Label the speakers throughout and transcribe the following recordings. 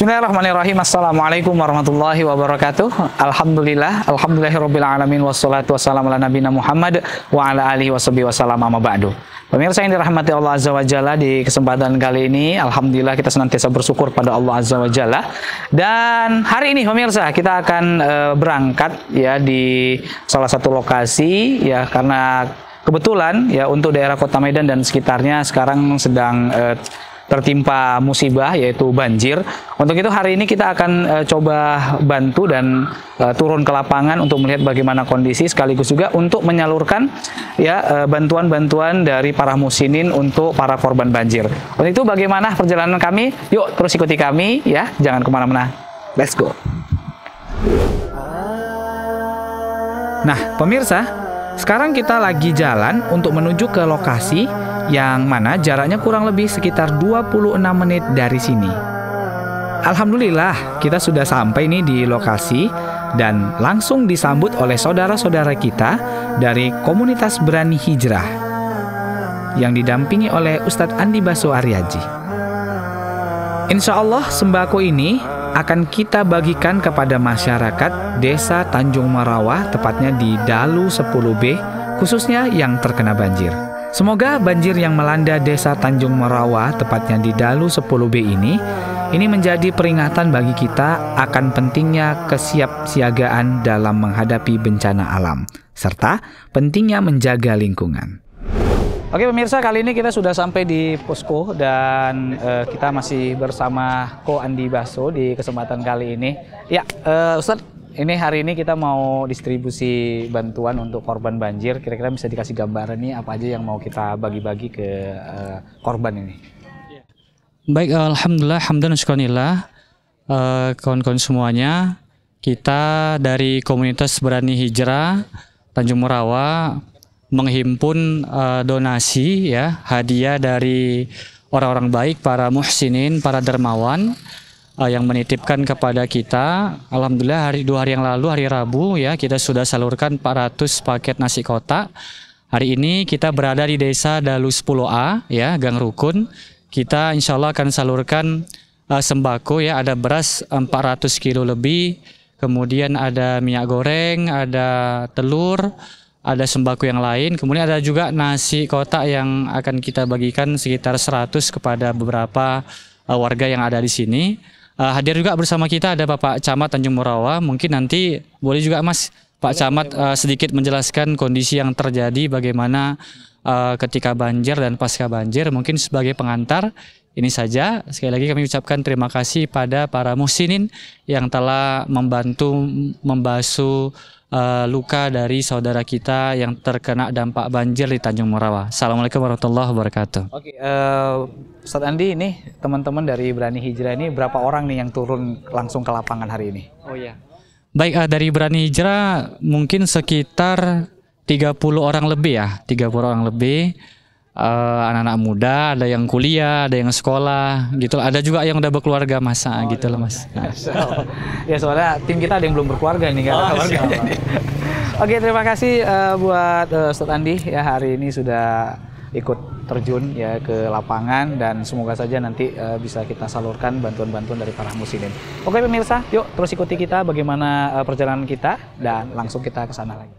Speaker 1: Bismillahirrahmanirrahim. Assalamualaikum warahmatullahi wabarakatuh. Alhamdulillahirabbil alamin wassalatu wassalamu ala nabiyina Muhammad wa ala alihi washabihi wasallam amma ba'du. Pemirsa yang dirahmati Allah Azza wa Jalla, di kesempatan kali ini alhamdulillah kita senantiasa bersyukur pada Allah Azza wa Jalla. Dan hari ini pemirsa kita akan berangkat ya di salah satu lokasi ya, karena kebetulan ya untuk daerah Kota Medan dan sekitarnya sekarang sedang tertimpa musibah yaitu banjir. Untuk itu hari ini kita akan coba bantu dan turun ke lapangan untuk melihat bagaimana kondisi, sekaligus juga untuk menyalurkan ya bantuan-bantuan dari para musinin untuk para korban banjir. Untuk itu bagaimana perjalanan kami? Yuk terus ikuti kami ya, jangan kemana-mana. Let's go. Nah pemirsa, sekarang kita lagi jalan untuk menuju ke lokasi yang mana jaraknya kurang lebih sekitar 26 menit dari sini. Alhamdulillah kita sudah sampai nih di lokasi dan langsung disambut oleh saudara-saudara kita dari komunitas Berani Hijrah yang didampingi oleh Ustadz Andi Baso Aryaji. Insya Allah sembako ini akan kita bagikan kepada masyarakat Desa Tanjung Merawah, tepatnya di Dalu 10B, khususnya yang terkena banjir. Semoga banjir yang melanda Desa Tanjung Merawah, tepatnya di Dalu 10B ini menjadi peringatan bagi kita akan pentingnya kesiapsiagaan dalam menghadapi bencana alam, serta pentingnya menjaga lingkungan. Oke pemirsa, kali ini kita sudah sampai di posko dan kita masih bersama Ko Andi Baso di kesempatan kali ini. Ya, Ustadz, ini hari ini kita mau distribusi bantuan untuk korban banjir. Kira-kira bisa dikasih gambaran nih apa aja yang mau kita bagi-bagi ke korban ini?
Speaker 2: Baik, alhamdulillah, hamdan syukurillah, kawan-kawan semuanya. Kita dari komunitas Berani Hijrah Tanjung Merawah menghimpun donasi ya, hadiah dari orang-orang baik, para muhsinin, para dermawan yang menitipkan kepada kita. Alhamdulillah dua hari yang lalu, hari Rabu ya, kita sudah salurkan 400 paket nasi kotak. Hari ini kita berada di Desa Dalu 10A ya, Gang Rukun. Kita insya Allah akan salurkan sembako ya, ada beras 400 kilo lebih, kemudian ada minyak goreng, ada telur, ada sembako yang lain, kemudian ada juga nasi kotak yang akan kita bagikan sekitar 100 kepada beberapa warga yang ada di sini. Hadir juga bersama kita ada Bapak Camat Tanjung Merawah. Mungkin nanti boleh juga Mas Pak Camat sedikit menjelaskan kondisi yang terjadi, bagaimana ketika banjir dan pasca banjir. Mungkin sebagai pengantar ini saja. Sekali lagi kami ucapkan terima kasih pada para muhsinin yang telah membantu membasuh luka dari saudara kita yang terkena dampak banjir di Tanjung Merawah. Assalamualaikum warahmatullahi wabarakatuh.
Speaker 1: Oke, Ustadz Andi, ini teman-teman dari Berani Hijrah ini berapa orang nih yang turun langsung ke lapangan hari ini?
Speaker 2: Oh iya. Baik, dari Berani Hijrah mungkin sekitar 30 orang lebih ya, 30 orang lebih. Anak-anak muda, ada yang kuliah, ada yang sekolah gitu, ada juga yang udah berkeluarga masa gitu loh Mas.
Speaker 1: Ya soalnya tim kita ada yang belum berkeluarga nih kan. Oke, terima kasih buat Ustadz Andi ya, hari ini sudah ikut terjun ya ke lapangan, dan semoga saja nanti bisa kita salurkan bantuan-bantuan dari para muslimin. Oke pemirsa, yuk terus ikuti kita bagaimana perjalanan kita dan langsung kita ke sana lagi.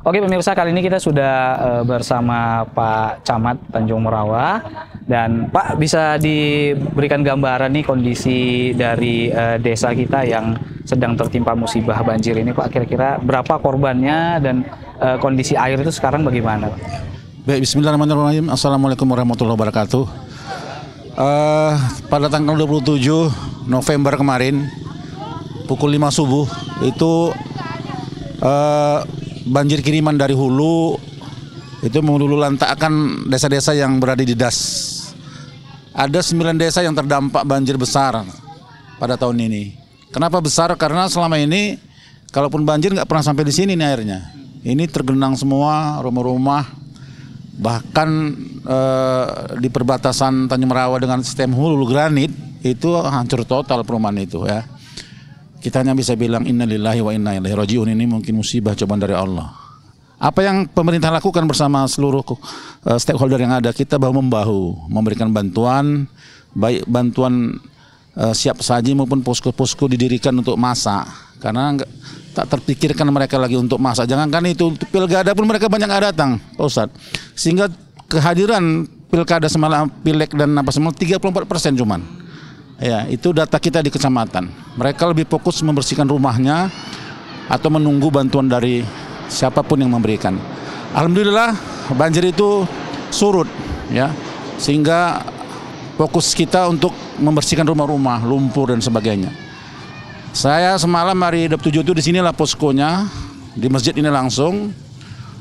Speaker 1: Oke pemirsa, kali ini kita sudah bersama Pak Camat Tanjung Merawah. Dan Pak, bisa diberikan gambaran nih kondisi dari desa kita yang sedang tertimpa musibah banjir ini Pak. Kira-kira berapa korbannya dan kondisi air itu sekarang bagaimana Pak?
Speaker 3: Baik, bismillahirrahmanirrahim. Assalamualaikum warahmatullahi wabarakatuh. Pada tanggal 27 November kemarin pukul 5 subuh itu banjir kiriman dari hulu itu melulu lantakkan desa-desa yang berada di DAS. Ada 9 desa yang terdampak banjir besar pada tahun ini. Kenapa besar? Karena selama ini kalaupun banjir nggak pernah sampai di sini nih airnya. Ini tergenang semua rumah-rumah, Bahkan di perbatasan Tanjung Merawa dengan sistem hulu granit itu hancur total perumahan itu ya. Kita hanya bisa bilang innalillahi wa inna ilaihi rajiun, ini mungkin musibah cobaan dari Allah. Apa yang pemerintah lakukan bersama seluruh stakeholder yang ada, kita bahu-membahu memberikan bantuan, baik bantuan siap saji maupun posko-posko didirikan untuk masak. Karena tak terpikirkan mereka lagi untuk masak. Jangankan itu, pilkada pun mereka banyak nggak datang, Pak Ustadz. Sehingga kehadiran pilkada semalam, pilek dan apa semua 34% cuman. Ya, itu data kita di kecamatan. Mereka lebih fokus membersihkan rumahnya atau menunggu bantuan dari siapapun yang memberikan. Alhamdulillah banjir itu surut ya. Sehingga fokus kita untuk membersihkan rumah-rumah, lumpur dan sebagainya. Saya semalam hari 27 itu di sinilah poskonya, di masjid ini langsung.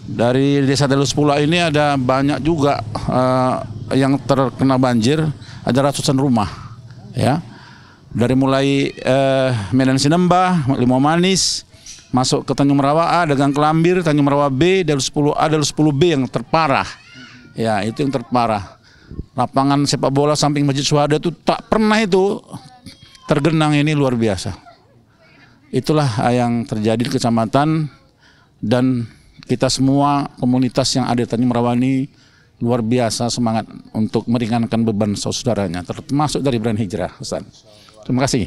Speaker 3: Dari Desa Dalus Pula ini ada banyak juga yang terkena banjir, ada ratusan rumah. Ya, dari mulai Medan Sinembah, Limau Manis, masuk ke Tanjung Merawa A, Dagang Kelambir, Tanjung Merawa B, Dalus 10A, Dalus 10B yang terparah. Ya, itu yang terparah. Lapangan sepak bola samping Masjid Syuhada itu tak pernah itu tergenang, ini luar biasa. Itulah yang terjadi di kecamatan, dan kita semua komunitas yang ada di Tanjung Merawa ini luar biasa semangat untuk meringankan beban saudaranya, termasuk dari Brani Hijrah, Ustaz. Terima kasih.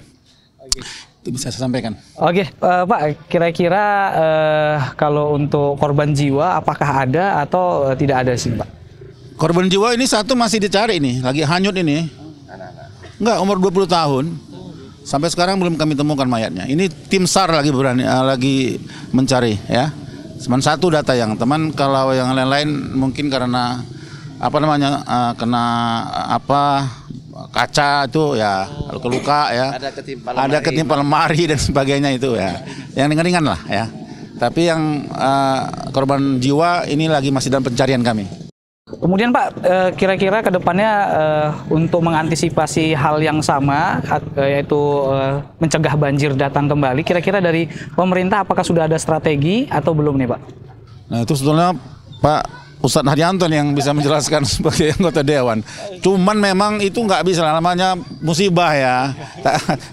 Speaker 3: Itu bisa saya sampaikan.
Speaker 1: Oke, Pak, kira-kira kalau untuk korban jiwa apakah ada atau tidak ada sih, Pak?
Speaker 3: Korban jiwa ini satu masih dicari nih, lagi hanyut ini. Enggak, umur 20 tahun. Sampai sekarang belum kami temukan mayatnya. Ini tim SAR lagi lagi mencari ya. Cuman satu data yang teman, kalau yang lain-lain mungkin karena apa namanya kena apa kaca itu ya, luka ya, ada ketimpa lemari dan sebagainya itu ya, yang ringan-ringan lah ya. Tapi yang korban jiwa ini lagi masih dalam pencarian kami.
Speaker 1: Kemudian Pak, kira-kira ke depannya untuk mengantisipasi hal yang sama, yaitu mencegah banjir datang kembali, kira-kira dari pemerintah apakah sudah ada strategi atau belum nih Pak?
Speaker 3: Nah itu sebetulnya Pak Ustadz Haryanto yang bisa menjelaskan sebagai anggota dewan. Cuman memang itu nggak bisa, namanya musibah ya.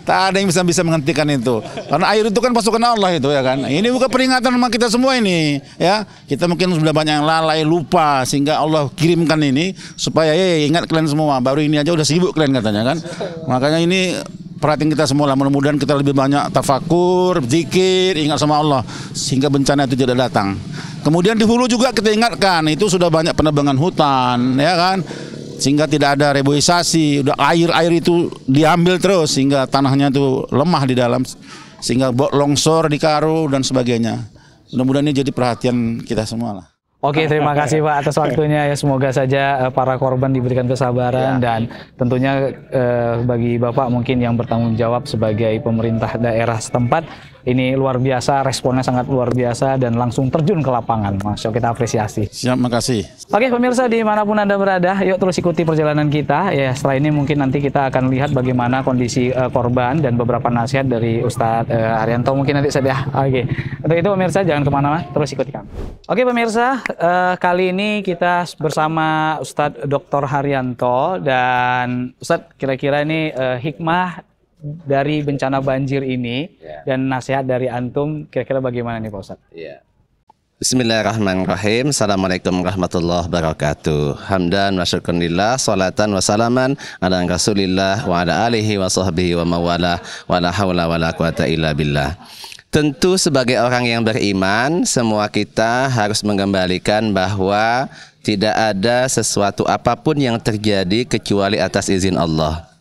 Speaker 3: Tak ada yang bisa menghentikan itu. Karena air itu kan pasukan Allah itu ya kan. Ini bukan peringatan sama kita semua ini ya. Kita mungkin sudah banyak yang lalai, lupa, sehingga Allah kirimkan ini supaya ingat kalian semua. Baru ini aja udah sibuk kalian katanya kan. Makanya ini perhatian kita semua lah. Mudah-mudahan kita lebih banyak tafakur, zikir, ingat sama Allah, sehingga bencana itu tidak datang. Kemudian di hulu juga kita ingatkan, itu sudah banyak penebangan hutan, ya kan, sehingga tidak ada reboisasi, udah air itu diambil terus sehingga tanahnya itu lemah di dalam, sehingga longsor di Karo dan sebagainya. Mudah-mudahan ini jadi perhatian kita semua lah.
Speaker 1: Oke, terima kasih Pak atas waktunya ya. Semoga saja para korban diberikan kesabaran dan tentunya bagi Bapak mungkin yang bertanggung jawab sebagai pemerintah daerah setempat, ini luar biasa, responnya sangat luar biasa dan langsung terjun ke lapangan. Masya Allah, kita apresiasi.
Speaker 3: Siap, makasih.
Speaker 1: Oke pemirsa, dimanapun Anda berada, yuk terus ikuti perjalanan kita. Ya, setelah ini mungkin nanti kita akan lihat bagaimana kondisi korban dan beberapa nasihat dari Ustadz Haryanto. Mungkin nanti saya Oke, untuk itu pemirsa jangan kemana-mana, terus ikuti kami. Oke pemirsa, kali ini kita bersama Ustadz Dr. Haryanto. Dan Ustadz, kira-kira ini hikmah dari bencana banjir ini dan nasihat dari antum kira-kira bagaimana nih Pak Ustadz?
Speaker 4: Ya. Bismillahirrahmanirrahim. Assalamualaikum warahmatullahi wabarakatuh. Hamdan wa syukurillah, salatan wa salaman ala Rasulillah wa ala alihi wa sahbihi wa mawala wa la hawla wa la quwata illa billah. Tentu sebagai orang yang beriman, semua kita harus mengembalikan bahwa tidak ada sesuatu apapun yang terjadi kecuali atas izin Allah.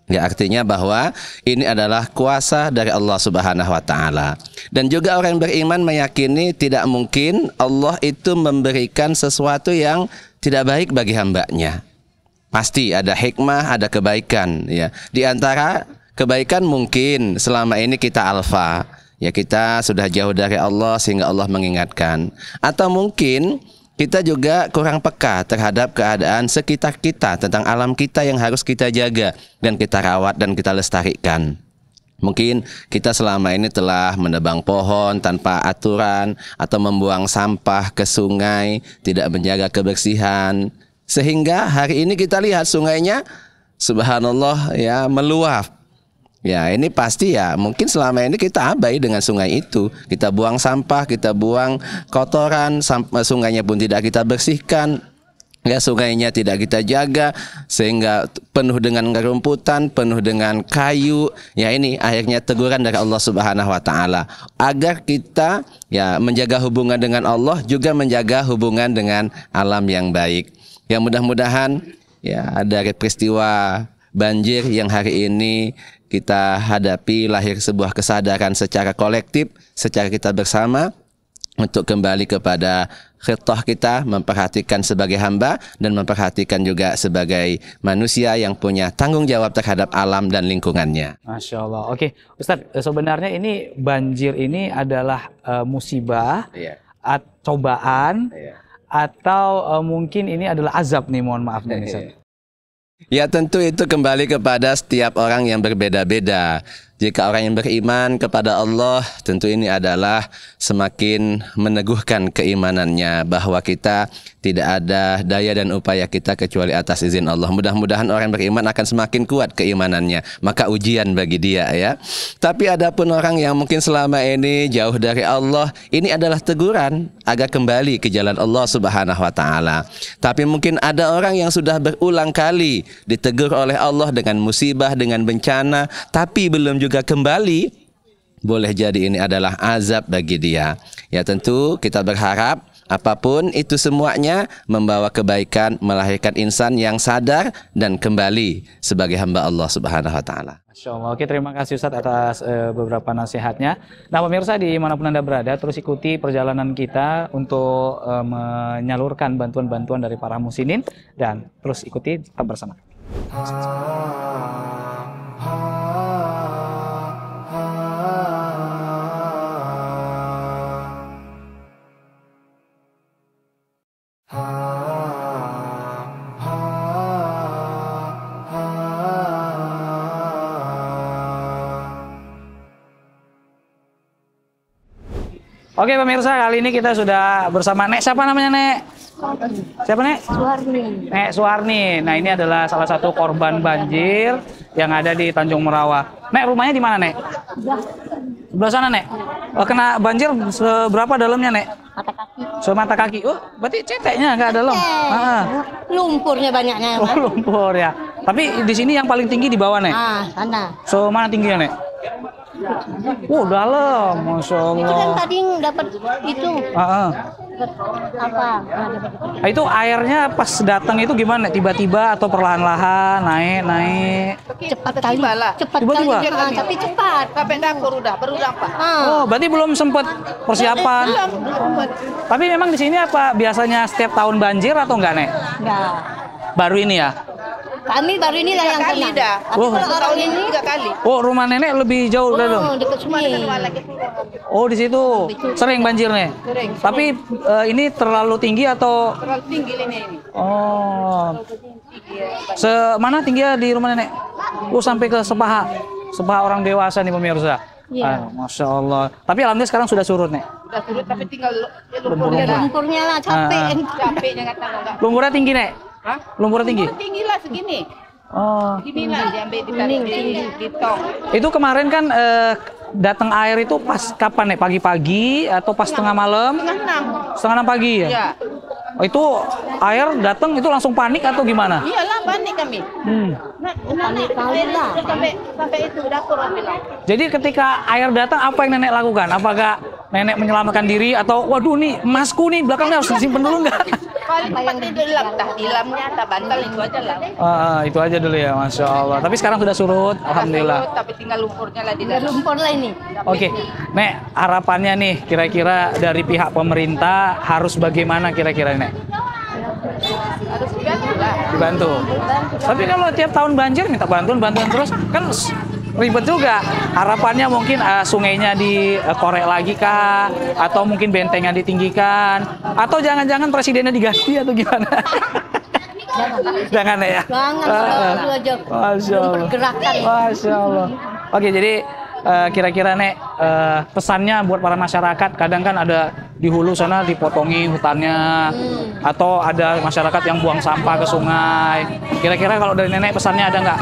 Speaker 4: Ya, artinya bahwa ini adalah kuasa dari Allah Subhanahu wa taala. Dan juga orang yang beriman meyakini tidak mungkin Allah itu memberikan sesuatu yang tidak baik bagi hambanya. Pasti ada hikmah, ada kebaikan ya. Di antara kebaikan mungkin selama ini kita alfa, ya kita sudah jauh dari Allah sehingga Allah mengingatkan. Atau mungkin kita juga kurang peka terhadap keadaan sekitar kita, tentang alam kita yang harus kita jaga dan kita rawat dan kita lestarikan. Mungkin kita selama ini telah menebang pohon tanpa aturan atau membuang sampah ke sungai, tidak menjaga kebersihan. Sehingga hari ini kita lihat sungainya subhanallah ya meluap. Ya ini pasti ya mungkin selama ini kita abai dengan sungai itu. Kita buang sampah, kita buang kotoran, sungainya pun tidak kita bersihkan. Ya sungainya tidak kita jaga sehingga penuh dengan kerumputan, penuh dengan kayu. Ya ini akhirnya teguran dari Allah Subhanahu wa taala agar kita ya menjaga hubungan dengan Allah juga menjaga hubungan dengan alam yang baik. Ya mudah-mudahan ya dari peristiwa banjir yang hari ini kita hadapi lahir sebuah kesadaran secara kolektif, secara kita bersama untuk kembali kepada khitah kita, memperhatikan sebagai hamba dan memperhatikan juga sebagai manusia yang punya tanggung jawab terhadap alam dan lingkungannya.
Speaker 1: Masya Allah. Oke, Ustadz, sebenarnya ini banjir ini adalah musibah, cobaan, atau mungkin ini adalah azab nih, mohon maaf nih Ustadz.
Speaker 4: Ya tentu itu kembali kepada setiap orang yang berbeda-beda. Jika orang yang beriman kepada Allah, tentu ini adalah semakin meneguhkan keimanannya bahwa kita tidak ada daya dan upaya kita kecuali atas izin Allah. Mudah-mudahan orang beriman akan semakin kuat keimanannya, maka ujian bagi dia ya. Tapi adapun orang yang mungkin selama ini jauh dari Allah, ini adalah teguran agar kembali ke jalan Allah Subhanahu wa taala. Tapi mungkin ada orang yang sudah berulang kali ditegur oleh Allah dengan musibah, dengan bencana, tapi belum juga kembali, boleh jadi ini adalah azab bagi dia. Ya tentu kita berharap apapun itu semuanya membawa kebaikan, melahirkan insan yang sadar dan kembali sebagai hamba Allah Subhanahu wa taala.
Speaker 1: Masya Allah. Oke, terima kasih Ustadz atas beberapa nasihatnya. Nah pemirsa dimanapun Anda berada, terus ikuti perjalanan kita untuk menyalurkan bantuan-bantuan dari para muslimin dan terus ikuti tetap bersama. Oke pemirsa, kali ini kita sudah bersama Nek. Siapa namanya Nek? Siapa Nek?
Speaker 5: Suharni.
Speaker 1: Nek Suharni. Nah ini adalah salah satu korban banjir yang ada di Tanjung Merawa. Nek rumahnya di mana Nek? Sebelah sana Nek. Kena banjir seberapa dalamnya Nek?
Speaker 5: Mata kaki.
Speaker 1: Semata kaki. Oh berarti ceteknya nggak dalam.
Speaker 5: Lumpurnya banyaknya.
Speaker 1: Oh lumpur ya. Tapi di sini yang paling tinggi di bawah Nek.
Speaker 5: Sana.
Speaker 1: So mana tingginya Nek? Dalam, Masya Allah.
Speaker 5: Itu kan tadi dapat itu. Apa?
Speaker 1: Itu airnya pas datang itu gimana? Tiba-tiba atau perlahan-lahan naik?
Speaker 5: Cepat kali. Cepat
Speaker 1: Tiba-tiba?
Speaker 5: kali. Tapi cepat.
Speaker 6: Sampai dapur baru dapat.
Speaker 1: Oh, berarti belum sempat persiapan.
Speaker 6: Belum.
Speaker 1: Tapi memang di sini apa biasanya setiap tahun banjir atau enggak, Nek?
Speaker 5: Enggak.
Speaker 1: Baru ini ya?
Speaker 5: Kami baru ini lah yang
Speaker 6: kali
Speaker 5: kena.
Speaker 6: dah.
Speaker 5: Tapi kalau orang ini
Speaker 6: 3 kali.
Speaker 1: Oh, rumah nenek lebih jauh dari dong.
Speaker 5: dekat sini.
Speaker 1: Oh, di situ sering banjirnya.
Speaker 6: Sering.
Speaker 1: Tapi ini terlalu tinggi atau?
Speaker 6: Terlalu tinggi ini.
Speaker 1: Oh. Semana tingginya di rumah nenek? Oh, sampai ke sepaha. Sepaha orang dewasa nih pemirsa.
Speaker 5: Iya.
Speaker 1: Masya Allah. Tapi alhamdulillah sekarang sudah surut nih.
Speaker 6: Sudah turut tapi tinggal
Speaker 5: Lumpurnya lah capek.
Speaker 6: capeknya kata enggak.
Speaker 1: Lumpurnya tinggi nek?
Speaker 6: Hah?
Speaker 1: Lumpurnya tinggi?
Speaker 6: Tinggi lah segini.
Speaker 1: Oh.
Speaker 6: Gini lah diambil ditarik di tong.
Speaker 1: Itu kemarin kan datang air itu pas kapan nek? Pagi-pagi atau pas tengah malam? Setengah 6 pagi ya?
Speaker 6: Iya.
Speaker 1: Oh, itu air datang itu langsung panik atau gimana?
Speaker 6: Iyalah panik kami.
Speaker 5: Panik kali lah.
Speaker 6: Sampai itu dapur bilang.
Speaker 1: Jadi ketika air datang apa yang nenek lakukan? Apakah nenek menyelamatkan diri atau waduh nih emasku nih belakangnya harus disimpan dulu nggak?
Speaker 6: Paling tempatnya dilamnya, bantal itu aja lah.
Speaker 1: Itu aja dulu ya, Masya Allah. Tapi sekarang sudah surut, alhamdulillah.
Speaker 6: Tapi tinggal lumpurnya lah di dalam.
Speaker 5: Lumpur lah ini.
Speaker 1: Oke, Nek, harapannya nih kira-kira dari pihak pemerintah harus bagaimana kira-kira Nek?
Speaker 6: Harus dibantu lah.
Speaker 1: Dibantu. Tapi kalau tiap tahun banjir minta bantuan terus kan ribet juga. Harapannya mungkin sungainya dikorek lagi kah? Atau mungkin bentengnya ditinggikan? Atau jangan-jangan presidennya diganti atau gimana? Jangan ya?
Speaker 5: Jangan, itu aja.
Speaker 1: Masya Allah.
Speaker 5: Pergerakan.
Speaker 1: Masya Allah. Oke, jadi kira-kira Nek pesannya buat para masyarakat, kadang kan ada di hulu sana dipotongi hutannya, atau ada masyarakat yang buang sampah ke sungai. Kira-kira kalau dari Nenek pesannya ada nggak?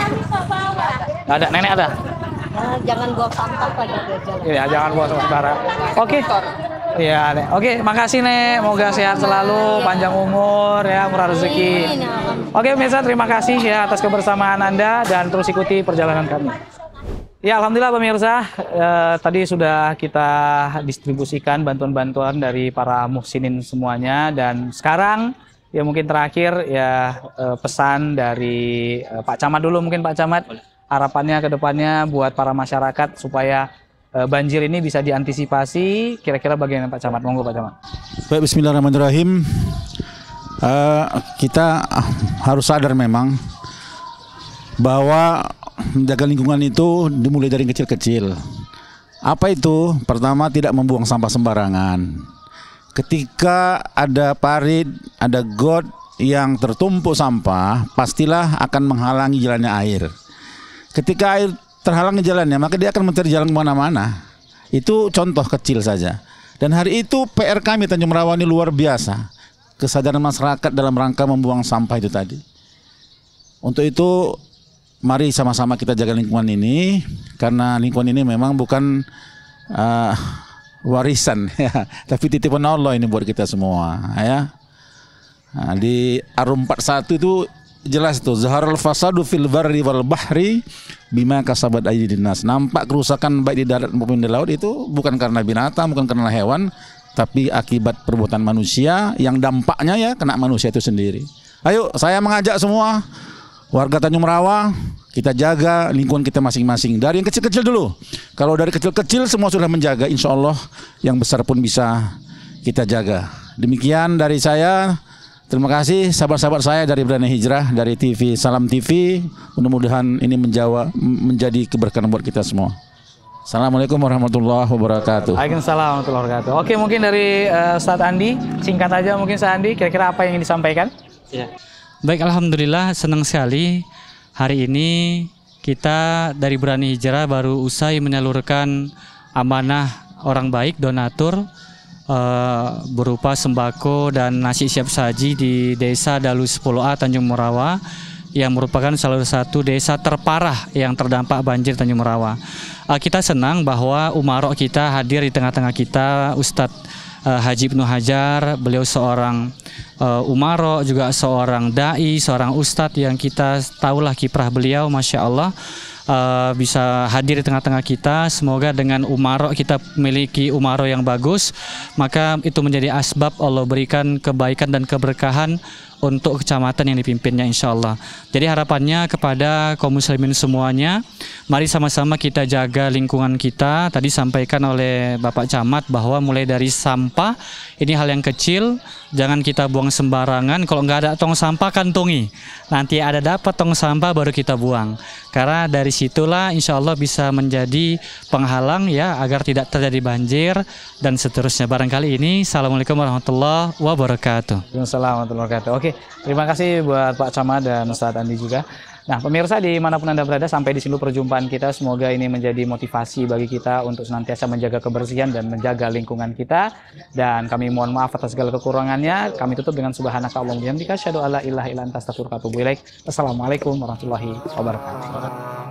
Speaker 1: Nggak ada, Nenek ada?
Speaker 5: Jangan buang sampah pada jalan.
Speaker 1: Iya, jangan buang sampah sembarangan. Oke. Iya, Nek. Oke, makasih Nek. Moga sehat selalu, panjang umur ya, murah rezeki. Oke, pemirsa, terima kasih ya atas kebersamaan Anda dan terus ikuti perjalanan kami. Ya, alhamdulillah pemirsa, tadi sudah kita distribusikan bantuan-bantuan dari para muhsinin semuanya, dan sekarang ya mungkin terakhir ya pesan dari Pak Camat dulu, mungkin Pak Camat, harapannya ke depannya buat para masyarakat supaya banjir ini bisa diantisipasi, kira-kira bagaimana Pak Camat? Monggo Pak Camat.
Speaker 3: Baik, bismillahirrahmanirrahim. Kita harus sadar memang bahwa menjaga lingkungan itu dimulai dari kecil-kecil. Apa itu? Pertama, tidak membuang sampah sembarangan. Ketika ada parit, ada got yang tertumpuk sampah, pastilah akan menghalangi jalannya air. Ketika air terhalangi jalannya, maka dia akan mencari jalan kemana-mana. Itu contoh kecil saja. Dan hari itu PR kami Tanjung Merawa ini luar biasa. Kesadaran masyarakat dalam rangka membuang sampah itu tadi. Untuk itu, mari sama-sama kita jaga lingkungan ini, karena lingkungan ini memang bukan warisan, ya, tapi titipan Allah ini buat kita semua. Ya. Nah, di Ar-Rum 41 itu jelas tuh, zaharul fasadu fil barri wal bahri bima kasabat aydin nas. Nampak kerusakan baik di darat maupun di laut itu bukan karena binatang, bukan karena hewan, tapi akibat perbuatan manusia yang dampaknya ya kena manusia itu sendiri. Ayo, saya mengajak semua warga Tanjung Merawa, kita jaga lingkungan kita masing-masing. Dari yang kecil-kecil dulu. Kalau dari kecil-kecil semua sudah menjaga, insya Allah yang besar pun bisa kita jaga. Demikian dari saya. Terima kasih sahabat-sahabat saya dari Berani Hijrah, dari TV Salam TV. Mudah-mudahan ini menjadi keberkahan buat kita semua. Assalamualaikum warahmatullahi wabarakatuh.
Speaker 1: Waalaikumsalam warahmatullahi wabarakatuh. Oke, mungkin dari Ustadz Andi, singkat aja mungkin Ustadz Andi, kira-kira apa yang ingin disampaikan?
Speaker 2: Ya. Baik, alhamdulillah senang sekali hari ini kita dari Berani Hijrah baru usai menyalurkan amanah orang baik donatur berupa sembako dan nasi siap saji di Desa Dalu 10A Tanjung Merawa yang merupakan salah satu desa terparah yang terdampak banjir Tanjung Merawa. Kita senang bahwa umarok kita hadir di tengah-tengah kita, Ustadz Haji Ibnu Hajar, beliau seorang umarok, juga seorang dai, seorang ustadz yang kita tahulah kiprah beliau, masya Allah, bisa hadir di tengah-tengah kita. Semoga dengan umarok kita memiliki umarok yang bagus, maka itu menjadi asbab Allah berikan kebaikan dan keberkahan untuk kecamatan yang dipimpinnya, insya Allah. Jadi harapannya kepada kaum muslimin semuanya, mari sama-sama kita jaga lingkungan kita. Tadi sampaikan oleh Bapak Camat bahwa mulai dari sampah, ini hal yang kecil, jangan kita buang sembarangan. Kalau nggak ada tong sampah, kantongi. Nanti ada dapat tong sampah baru kita buang. Karena dari situlah insya Allah bisa menjadi penghalang ya agar tidak terjadi banjir dan seterusnya. Barangkali ini. Assalamualaikum warahmatullahi wabarakatuh.
Speaker 1: Waalaikumsalam warahmatullahi wabarakatuh. Oke, terima kasih buat Pak Camat dan Ustadz Andi juga. Nah, pemirsa dimanapun Anda berada, sampai di sini perjumpaan kita. Semoga ini menjadi motivasi bagi kita untuk senantiasa menjaga kebersihan dan menjaga lingkungan kita. Dan kami mohon maaf atas segala kekurangannya. Kami tutup dengan subhanaka Allahumma wa bihamdika asyhadu alla ilaha illa anta astaghfiruka wa atubu ilaik. Wassalamualaikum warahmatullahi wabarakatuh.